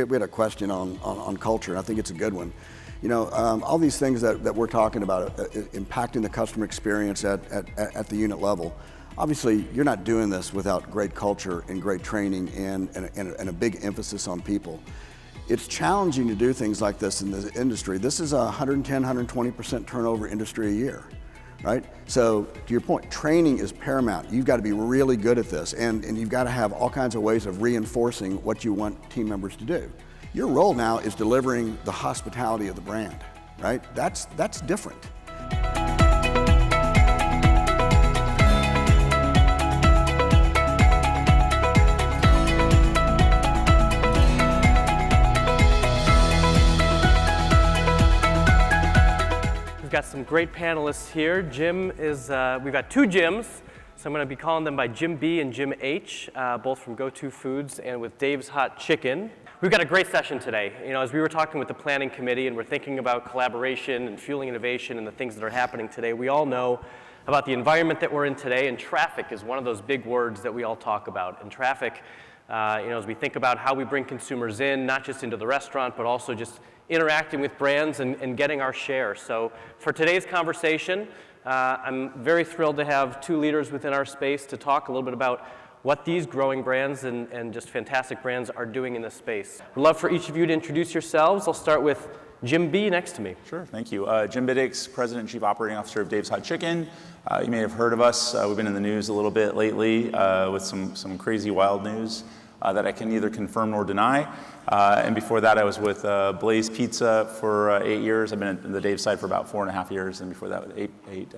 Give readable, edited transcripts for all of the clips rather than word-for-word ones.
we had a question on culture, and I think it's a good one. You know, all these things that we're talking about, impacting the customer experience at the unit level. Obviously, you're not doing this without great culture and great training and a big emphasis on people. It's challenging to do things like this in the industry. This is a 110, 120% turnover industry a year, right? So to your point, training is paramount. You've got to be really good at this, and you've got to have all kinds of ways of reinforcing what you want team members to do. Your role now is delivering the hospitality of the brand, right? That's different. We've got some great panelists here. Jim is, we've got two Jims, so I'm going to be calling them by Jim B and Jim H, both from GoTo Foods and with Dave's Hot Chicken. We've got a great session today. You know, as we were talking with the planning committee and we're thinking about collaboration and fueling innovation and the things that are happening today, we all know about the environment that we're in today, and traffic is one of those big words that we all talk about. And traffic, you know, as we think about how we bring consumers in, not just into the restaurant, but also just interacting with brands and getting our share. So for today's conversation, I'm very thrilled to have two leaders within our space to talk a little bit about what these growing brands and just fantastic brands are doing in this space. I'd love for each of you to introduce yourselves. I'll start with Jim B next to me. Sure, thank you. Jim Bitticks, President and Chief Operating Officer of Dave's Hot Chicken. You may have heard of us. We've been in the news a little bit lately with some crazy wild news that I can neither confirm nor deny. And before that, I was with Blaze Pizza for 8 years. I've been at the Dave's side for about 4.5 years, and before that, eight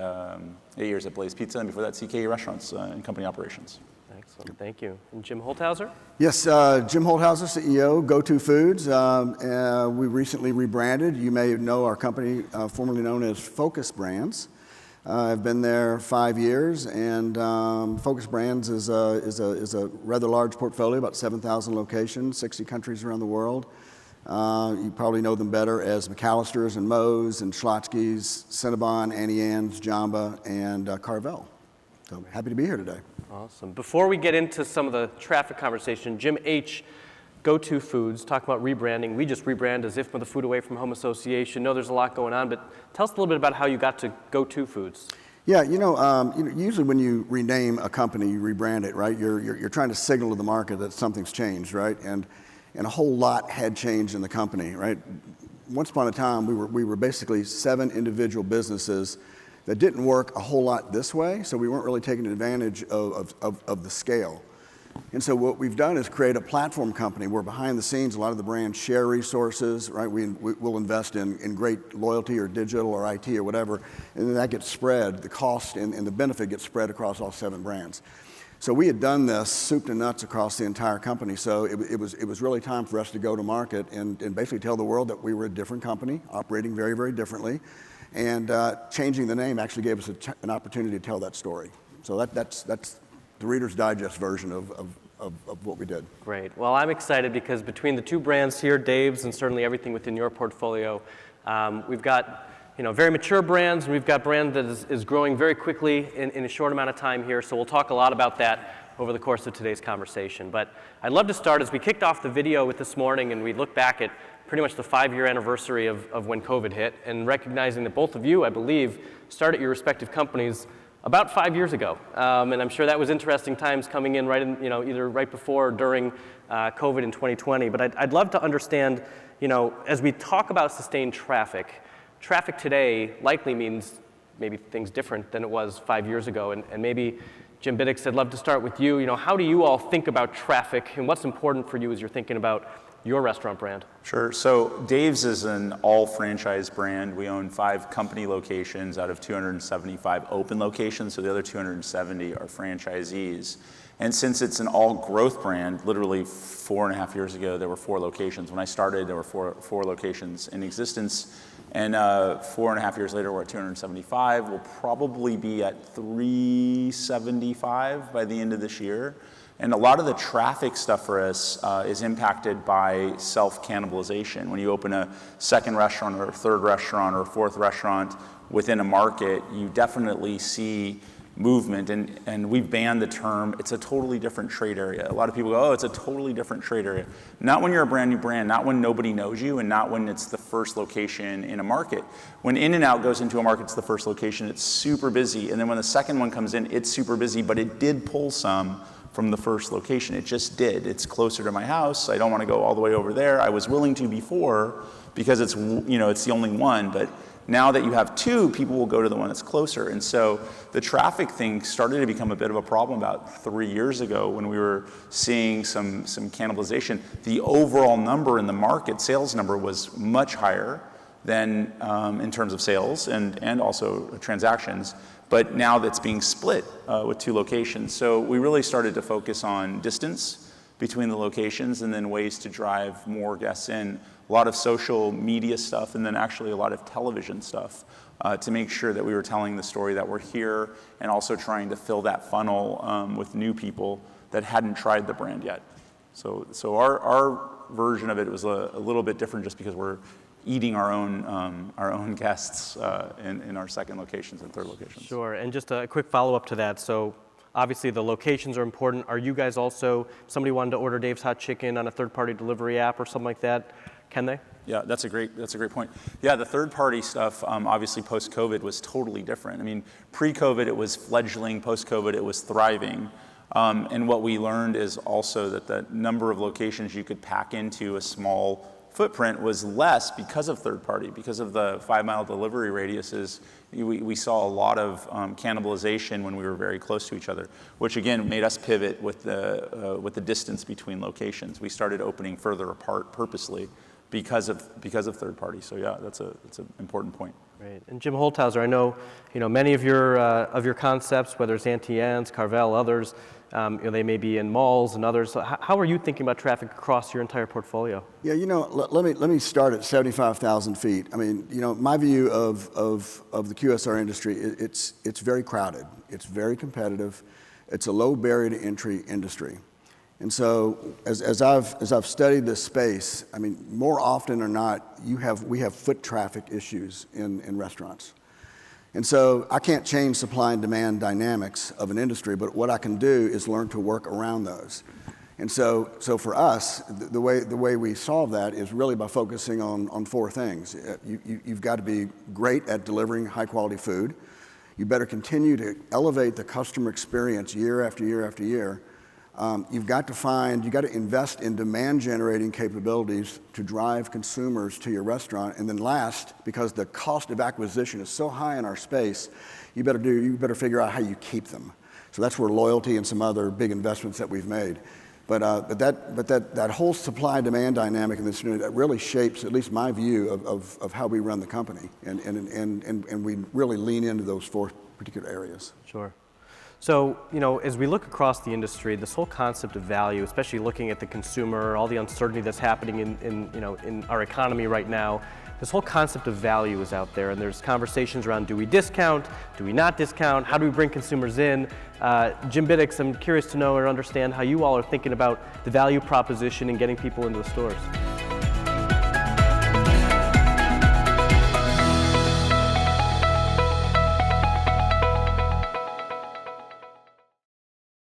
years at Blaze Pizza, and before that, CKE Restaurants and company operations. Excellent, thank you. And Jim Holthouser? Yes, Jim Holthouser, CEO, GoTo Foods. We recently rebranded. You may know our company, formerly known as Focus Brands. I've been there 5 years, and Focus Brands is a rather large portfolio, about 7,000 locations, 60 countries around the world. You probably know them better as McAlisters and Moe's and Schwartz's, Cinnabon, Annie Ann's, Jamba, and Carvel. So happy to be here today. Awesome. Before we get into some of the traffic conversation, Jim H, GoTo Foods, talk about rebranding. We just rebranded as IFMA, the Food Away from Home Association. Know there's a lot going on, but tell us a little bit about how you got to GoTo Foods. Yeah, usually when you rename a company, you rebrand it, right? You're trying to signal to the market that something's changed, right? And a whole lot had changed in the company, right? Once upon a time, we were basically 7 individual businesses that didn't work a whole lot this way, so we weren't really taking advantage of the scale. And so what we've done is create a platform company where behind the scenes, a lot of the brands share resources, right? We'll invest in great loyalty or digital or IT or whatever, and then that gets spread, the cost and the benefit gets spread across all 7 brands. So we had done this soup to nuts across the entire company, so it was really time for us to go to market and basically tell the world that we were a different company, operating very, very differently. And changing the name actually gave us an opportunity to tell that story. So that's the Reader's Digest version of what we did. Great. Well, I'm excited because between the two brands here, Dave's and certainly everything within your portfolio, we've got very mature brands, and we've got brand that is growing very quickly in a short amount of time here. So we'll talk a lot about that over the course of today's conversation. But I'd love to start as we kicked off the video with this morning, and we look back at pretty much the 5-year anniversary of when COVID hit, and recognizing that both of you, I believe, started your respective companies about 5 years ago. And I'm sure that was interesting times coming in right in, either right before or during COVID in 2020. But I'd love to understand, as we talk about sustained traffic today likely means maybe things different than it was 5 years ago. And maybe, Jim Bitticks, I'd love to start with you. How do you all think about traffic, and what's important for you as you're thinking about your restaurant brand? Sure. So Dave's is an all-franchise brand. We own 5 company locations out of 275 open locations, so the other 270 are franchisees. And since it's an all-growth brand, literally 4.5 years ago, there were 4 locations. When I started, there were four locations in existence. And 4.5 years later, we're at 275. We'll probably be at 375 by the end of this year. And a lot of the traffic stuff for us is impacted by self-cannibalization. When you open a second restaurant or a third restaurant or a fourth restaurant within a market, you definitely see movement, and we've banned the term, it's a totally different trade area. A lot of people go, oh, it's a totally different trade area. Not when you're a brand new brand, not when nobody knows you, and not when it's the first location in a market. When In-N-Out goes into a market, it's the first location, it's super busy, and then when the second one comes in, it's super busy, but it did pull some from the first location. It just did. It's closer to my house. I don't want to go all the way over there. I was willing to before because it's, it's the only one, but now that you have two, people will go to the one that's closer. And so the traffic thing started to become a bit of a problem about 3 years ago when we were seeing some cannibalization. The overall number in the market, sales number, was much higher than in terms of sales and also transactions. But now that's being split with two locations. So we really started to focus on distance between the locations and then ways to drive more guests in. A lot of social media stuff, and then actually a lot of television stuff to make sure that we were telling the story that we're here, and also trying to fill that funnel with new people that hadn't tried the brand yet. So our version of it was a little bit different, just because we're eating our own guests in our second locations and third locations. Sure, and just a quick follow-up to that. So obviously the locations are important. Are you guys also, if somebody wanted to order Dave's Hot Chicken on a third-party delivery app or something like that, can they? Yeah, that's a great point. Yeah, the third-party stuff, obviously post-COVID was totally different. I mean, pre-COVID it was fledgling, post-COVID it was thriving. And what we learned is also that the number of locations you could pack into a small footprint was less because of third-party, because of the 5-mile delivery radiuses. We saw a lot of cannibalization when we were very close to each other, which again made us pivot with the distance between locations. We started opening further apart purposely because of third party. So yeah, that's an important point. Great. And Jim Holthouser, I know many of your concepts, whether it's Auntie Anne's, Carvel, others, they may be in malls and others. So how are you thinking about traffic across your entire portfolio? Yeah, let me start at 75,000 feet. I mean, my view of the QSR industry, it's very crowded, it's very competitive, it's a low barrier to entry industry. And so as I've studied this space, I mean, more often or not, we have foot traffic issues in restaurants. And so I can't change supply and demand dynamics of an industry, but what I can do is learn to work around those. And so for us, the way we solve that is really by focusing on four things. You've got to be great at delivering high quality food. You better continue to elevate the customer experience year after year after year. You've got to invest in demand generating capabilities to drive consumers to your restaurant. And then last, because the cost of acquisition is so high in our space, you better figure out how you keep them. So that's where loyalty and some other big investments that we've made. But that whole supply demand dynamic in this industry, that really shapes at least my view of how we run the company. And we really lean into those four particular areas. Sure. So, as we look across the industry, this whole concept of value, especially looking at the consumer, all the uncertainty that's happening in our economy right now, this whole concept of value is out there, and there's conversations around, do we discount, do we not discount, how do we bring consumers in? Jim Bitticks, I'm curious to know or understand how you all are thinking about the value proposition and getting people into the stores.